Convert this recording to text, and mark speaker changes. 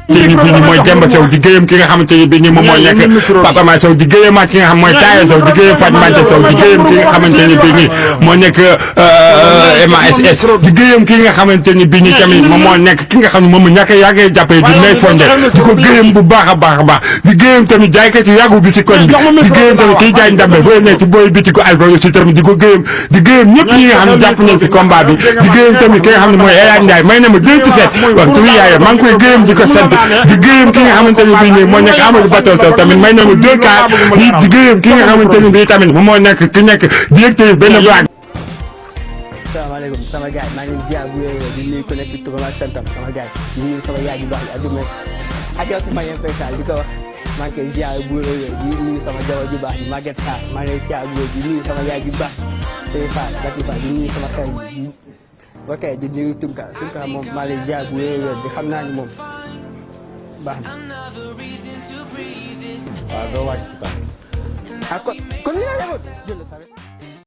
Speaker 1: léegi bii nii mooy Demba Sow di gërëm ki nga xamante ni bii nii moom moo nekk Papa Ma Sow di gërëmaat ki nga xam mooy Taye Sow di gërëm Fatou Mante Sow di gërëm ki nga xamante ni bii nii moo nekk MASS di gërëm ki nga xamante ni bii nii tamit moom moo nekk ki nga xam ne moom ñàkk a yàggee jàppee di Ndeye Fonde di ko gërëm bu baax a baax a baax di gërëm tamit jaaykat yu yàggu bi si koñ bi di gërëm tamit kiy jaay ndambe boo ne ci booy biti ko alcool aussi tamit di ko gërëm di gërëm ñëpp ñi nga xam ne jàpp nañ si combat bi di gërëm tamit ki nga xam ne mooy Eyane Ndiaye may na ma 2-7 wax turu yaayam maa ngi koy gërëm di ko sant di gërëm ki nga xamante ni bii nii moo nekk Amadou Bato Sow tamit may na ma 2 cas di gërëm ki nga xamante ni bii tamit moom moo nekk ki nekk directeur benn blague.
Speaker 2: Salaamaaleykum sama gars maa ngi leen ziar bu wér di nuyu ku nekk ci turam ak santam sama gars di nuyu sama yaay ju baax yi aduma ajawtu ma yem fay di ko wax maa ngi koy ziar bu wér di nuyu sama jabar ju baax yi Maguette Sarr maa ngi lay ziar bu wér di nuyu sama yaay ju baax Sey Fall Latifa di nuyu sama xel yi ok di nuyu Tunka moom maa lay ziar bu wér di xam naa ni moom baax na
Speaker 3: waaw doo wàcc
Speaker 2: kon li nga defoon